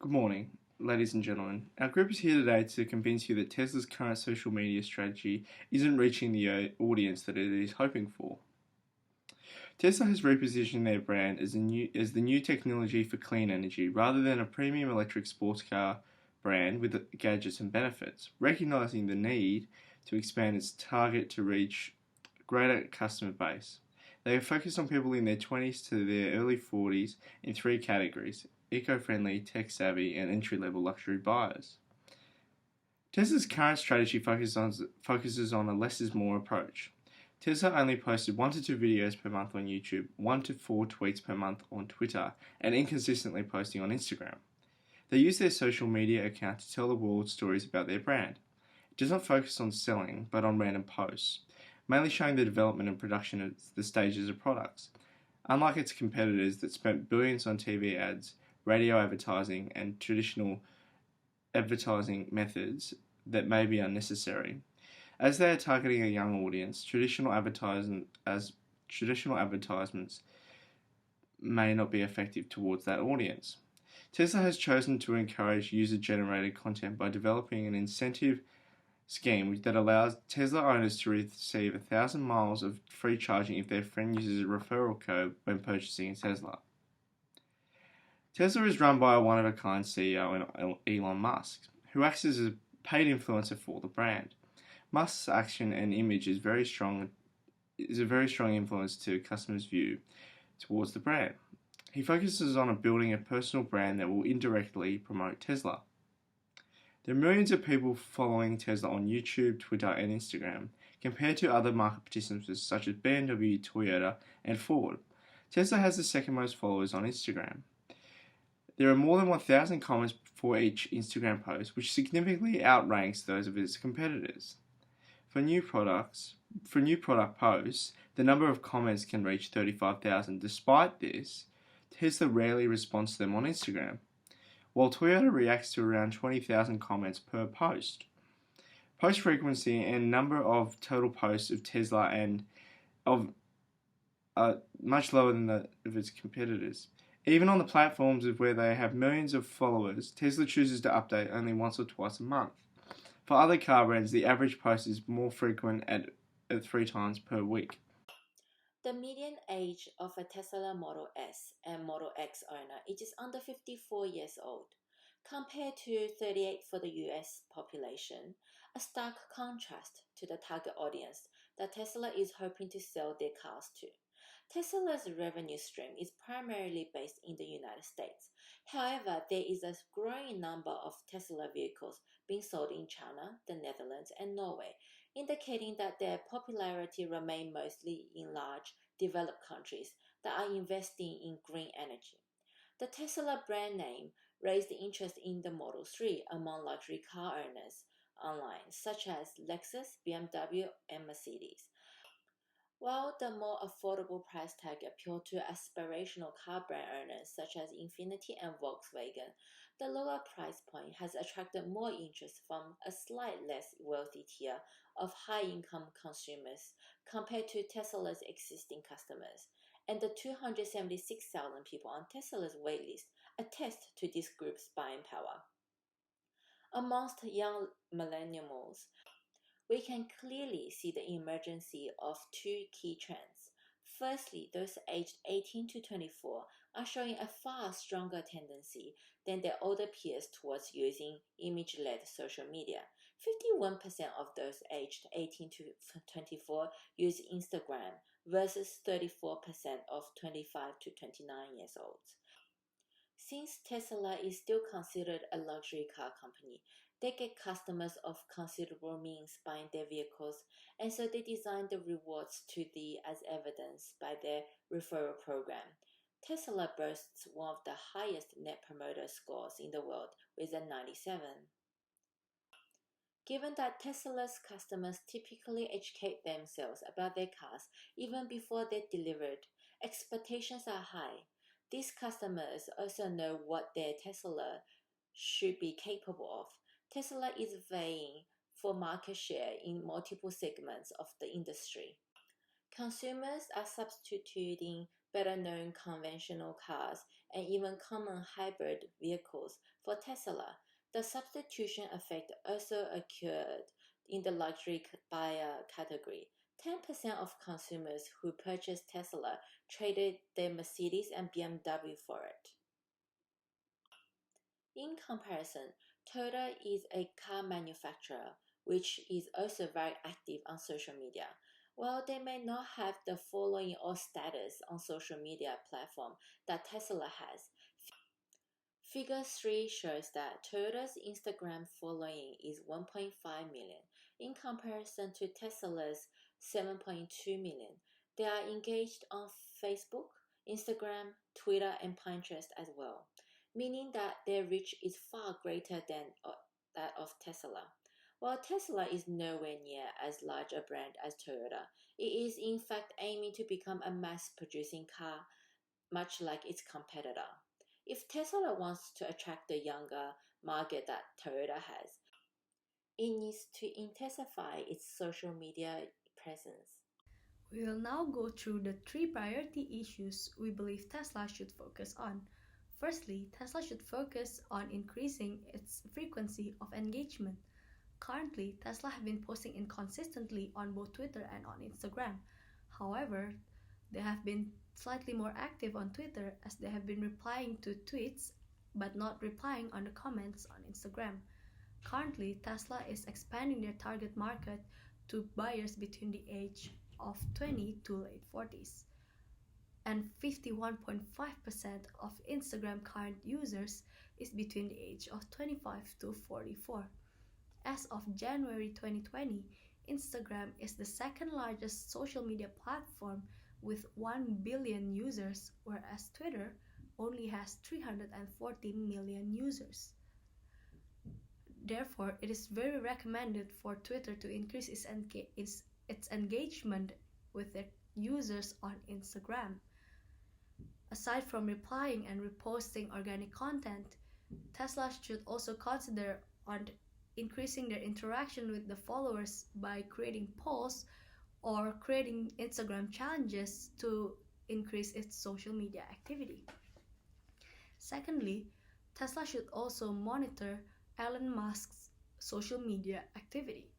Good morning, ladies and gentlemen. Our group is here today to convince you that Tesla's current social media strategy isn't reaching the audience that it is hoping for. Tesla has repositioned their brand as the new technology for clean energy rather than a premium electric sports car brand with gadgets and benefits, recognizing the need to expand its target to reach greater customer base. They are focused on people in their 20s to their early 40s in three categories: eco-friendly, tech-savvy, and entry-level luxury buyers. Tesla's current strategy focuses on a less is more approach. Tesla only posted 1 to 2 videos per month on YouTube, 1 to 4 tweets per month on Twitter, and inconsistently posting on Instagram. They use their social media account to tell the world stories about their brand. It does not focus on selling, but on random posts, mainly showing the development and production of the stages of products. Unlike its competitors that spent billions on TV ads, radio advertising, and traditional advertising methods that may be unnecessary. As they are targeting a young audience, traditional advertisements may not be effective towards that audience. Tesla has chosen to encourage user-generated content by developing an incentive scheme that allows Tesla owners to receive 1,000 miles of free charging if their friend uses a referral code when purchasing a Tesla. Tesla is run by a one-of-a-kind CEO, Elon Musk, who acts as a paid influencer for the brand. Musk's action and image is a very strong influence to customers' view towards the brand. He focuses on building a personal brand that will indirectly promote Tesla. There are millions of people following Tesla on YouTube, Twitter, and Instagram, compared to other market participants such as BMW, Toyota, and Ford. Tesla has the second most followers on Instagram. There are more than 1,000 comments for each Instagram post, which significantly outranks those of its competitors. For new product posts, the number of comments can reach 35,000. Despite this, Tesla rarely responds to them on Instagram, while Toyota reacts to around 20,000 comments per post. Post frequency and number of total posts of Tesla are much lower than that of its competitors. Even on the platforms where they have millions of followers, Tesla chooses to update only once or twice a month. For other car brands, the average post is more frequent at 3 times per week. The median age of a Tesla Model S and Model X owner is just under 54 years old, compared to 38 for the US population, a stark contrast to the target audience that Tesla is hoping to sell their cars to. Tesla's revenue stream is primarily based in the United States. However, there is a growing number of Tesla vehicles being sold in China, the Netherlands, and Norway, indicating that their popularity remains mostly in large, developed countries that are investing in green energy. The Tesla brand name raised interest in the Model 3 among luxury car owners online, such as Lexus, BMW, and Mercedes. While the more affordable price tag appealed to aspirational car brand owners such as Infiniti and Volkswagen, the lower price point has attracted more interest from a slightly less wealthy tier of high-income consumers compared to Tesla's existing customers, and the 276,000 people on Tesla's waitlist attest to this group's buying power. Amongst young millennials, we can clearly see the emergence of two key trends. Firstly, those aged 18 to 24 are showing a far stronger tendency than their older peers towards using image-led social media. 51% of those aged 18 to 24 use Instagram versus 34% of 25 to 29 years old. Since Tesla is still considered a luxury car company, they get customers of considerable means buying their vehicles, and so they design the rewards to the as evidenced by their referral program. Tesla boasts one of the highest net promoter scores in the world with a 97. Given that Tesla's customers typically educate themselves about their cars even before they're delivered, expectations are high. These customers also know what their Tesla should be capable of. Tesla is vying for market share in multiple segments of the industry. Consumers are substituting better known conventional cars and even common hybrid vehicles for Tesla. The substitution effect also occurred in the luxury buyer category. 10% of consumers who purchased Tesla traded their Mercedes and BMW for it. In comparison, Toyota is a car manufacturer which is also very active on social media. While they may not have the following or status on social media platform that Tesla has, Figure 3 shows that Toyota's Instagram following is 1.5 million in comparison to Tesla's 7.2 million. They are engaged on Facebook, Instagram, Twitter, and Pinterest as well, meaning that their reach is far greater than that of Tesla. While Tesla is nowhere near as large a brand as Toyota, it is in fact aiming to become a mass producing car, much like its competitor. If Tesla wants to attract the younger market that Toyota has, it needs to intensify its social media presence. We will now go through the 3 priority issues we believe Tesla should focus on. Firstly, Tesla should focus on increasing its frequency of engagement. Currently, Tesla have been posting inconsistently on both Twitter and on Instagram. However, they have been slightly more active on Twitter as they have been replying to tweets but not replying on the comments on Instagram. Currently, Tesla is expanding their target market to buyers between the age of 20 to late 40s. And 51.5% of Instagram current users is between the age of 25 to 44. As of January 2020, Instagram is the second largest social media platform with 1 billion users, whereas Twitter only has 340 million users. Therefore, it is very recommended for Twitter to increase its engagement with their users on Instagram. Aside from replying and reposting organic content, Tesla should also consider on increasing their interaction with the followers by creating polls or creating Instagram challenges to increase its social media activity. Secondly, Tesla should also monitor Elon Musk's social media activity.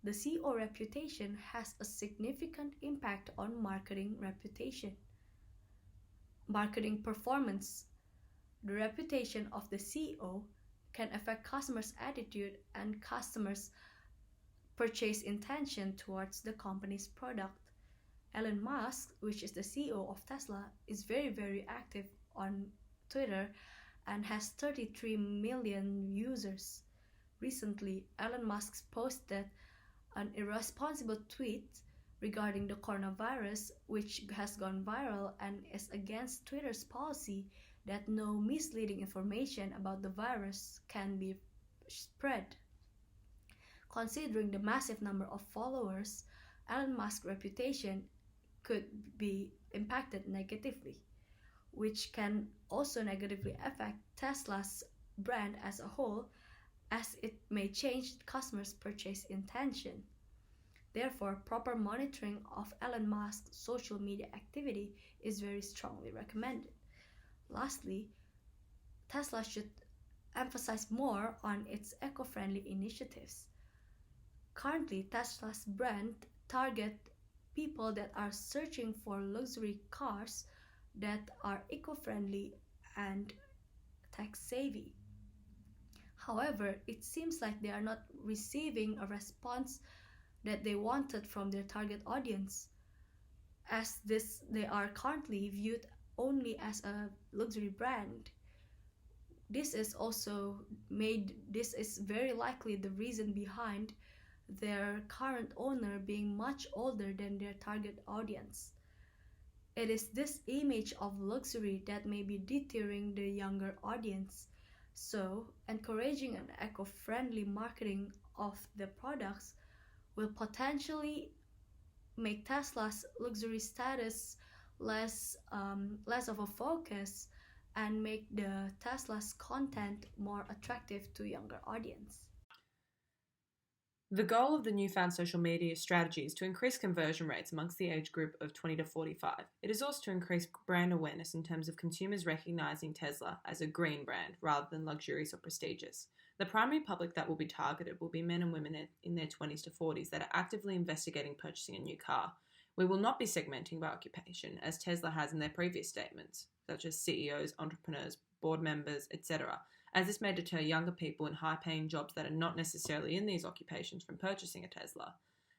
The CEO reputation has a significant impact on marketing performance. The reputation of the CEO can affect customers' attitude and customers' purchase intention towards the company's product. Elon Musk, which is the CEO of Tesla, is very active on Twitter and has 33 million users. Recently, Elon Musk posted an irresponsible tweet regarding the coronavirus, which has gone viral and is against Twitter's policy that no misleading information about the virus can be spread. Considering the massive number of followers, Elon Musk's reputation could be impacted negatively, which can also negatively affect Tesla's brand as a whole, as it may change customers' purchase intention. Therefore, proper monitoring of Elon Musk's social media activity is very strongly recommended. Lastly, Tesla should emphasize more on its eco-friendly initiatives. Currently, Tesla's brand targets people that are searching for luxury cars that are eco-friendly and tech-savvy. However, it seems like they are not receiving a response that they wanted from their target audience, as they are currently viewed only as a luxury brand. This is very likely the reason behind their current owner being much older than their target audience. It is this image of luxury that may be deterring the younger audience. So, encouraging an eco-friendly marketing of the products will potentially make Tesla's luxury status less of a focus and make the Tesla's content more attractive to younger audience. The goal of the newfound social media strategy is to increase conversion rates amongst the age group of 20 to 45. It is also to increase brand awareness in terms of consumers recognizing Tesla as a green brand rather than luxurious or prestigious. The primary public that will be targeted will be men and women in their 20s to 40s that are actively investigating purchasing a new car. We will not be segmenting by occupation, as Tesla has in their previous statements, such as CEOs, entrepreneurs, board members, etc., as this may deter younger people in high-paying jobs that are not necessarily in these occupations from purchasing a Tesla.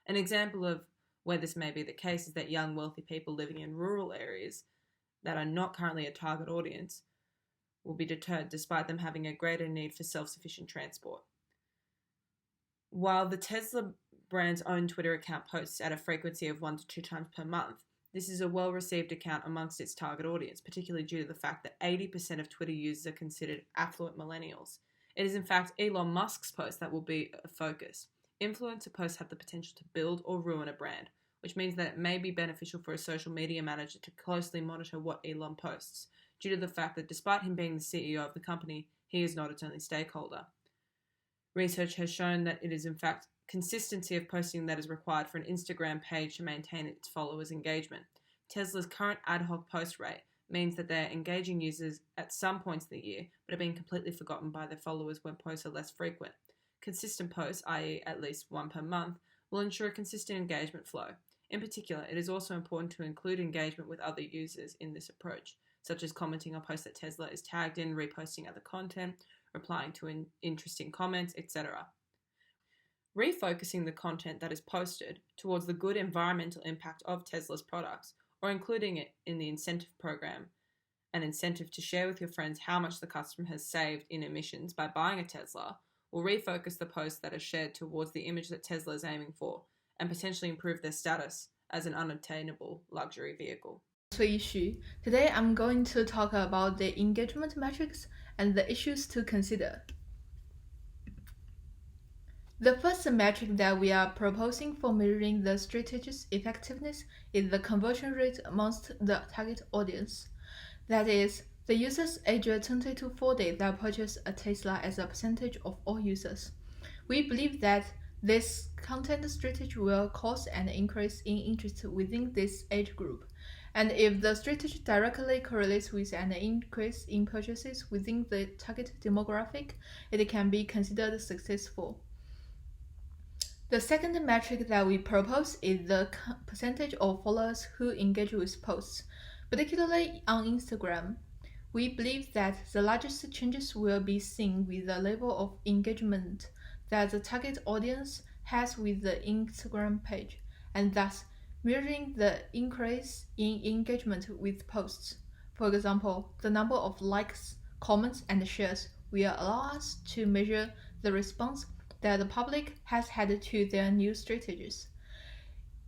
An example of where this may be the case is that young, wealthy people living in rural areas that are not currently a target audience will be deterred despite them having a greater need for self-sufficient transport. While the Tesla brand's own Twitter account posts at a frequency of 1 to 2 times per month, this is a well-received account amongst its target audience, particularly due to the fact that 80% of Twitter users are considered affluent millennials. It is in fact Elon Musk's post that will be a focus. Influencer posts have the potential to build or ruin a brand, which means that it may be beneficial for a social media manager to closely monitor what Elon posts, due to the fact that despite him being the CEO of the company, he is not its only stakeholder. Research has shown that it is in fact consistency of posting that is required for an Instagram page to maintain its followers' engagement. Tesla's current ad hoc post rate means that they are engaging users at some points of the year, but are being completely forgotten by their followers when posts are less frequent. Consistent posts, i.e. at least one per month, will ensure a consistent engagement flow. In particular, it is also important to include engagement with other users in this approach, such as commenting on posts that Tesla is tagged in, reposting other content, replying to interesting comments, etc. Refocusing the content that is posted towards the good environmental impact of Tesla's products, or including it in the incentive program, an incentive to share with your friends how much the customer has saved in emissions by buying a Tesla, will refocus the posts that are shared towards the image that Tesla is aiming for, and potentially improve their status as an unattainable luxury vehicle. Cuiyi Xu. Today I'm going to talk about the engagement metrics and the issues to consider. The first metric that we are proposing for measuring the strategy's effectiveness is the conversion rate amongst the target audience. That is, the users aged 20 to 40 that purchase a Tesla as a percentage of all users. We believe that this content strategy will cause an increase in interest within this age group, and if the strategy directly correlates with an increase in purchases within the target demographic, it can be considered successful. The second metric that we propose is the percentage of followers who engage with posts, particularly on Instagram. We believe that the largest changes will be seen with the level of engagement that the target audience has with the Instagram page, and thus measuring the increase in engagement with posts. For example, the number of likes, comments, and shares will allow us to measure the response that the public has had to their new strategies.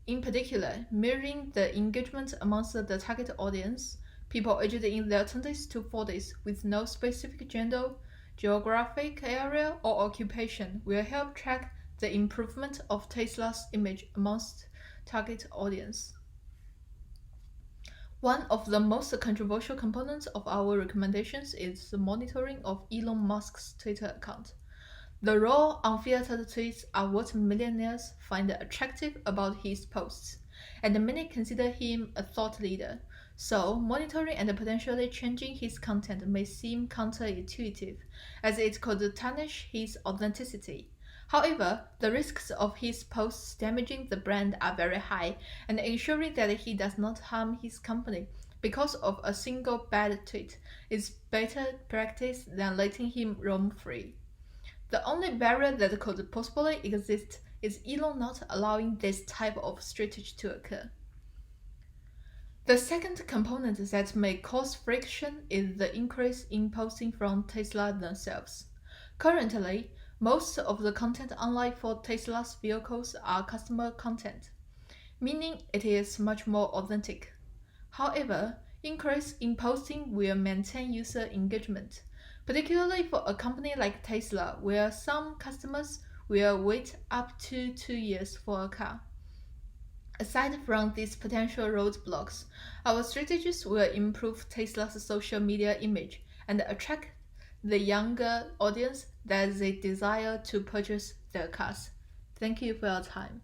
In particular, measuring the engagement amongst the target audience, people aged in their 20s to 40s with no specific gender, geographic area, or occupation will help track the improvement of Tesla's image amongst target audience. One of the most controversial components of our recommendations is the monitoring of Elon Musk's Twitter account. The raw, unfiltered tweets are what millionaires find attractive about his posts, and many consider him a thought leader. So, monitoring and potentially changing his content may seem counterintuitive, as it could tarnish his authenticity. However, the risks of his posts damaging the brand are very high, and ensuring that he does not harm his company because of a single bad tweet is better practice than letting him roam free. The only barrier that could possibly exist is Elon not allowing this type of strategy to occur. The second component that may cause friction is the increase in posting from Tesla themselves. Currently, most of the content online for Tesla's vehicles are customer content, meaning it is much more authentic. However, increase in posting will maintain user engagement, particularly for a company like Tesla, where some customers will wait up to 2 years for a car. Aside from these potential roadblocks, our strategies will improve Tesla's social media image and attract the younger audience that they desire to purchase their cars. Thank you for your time.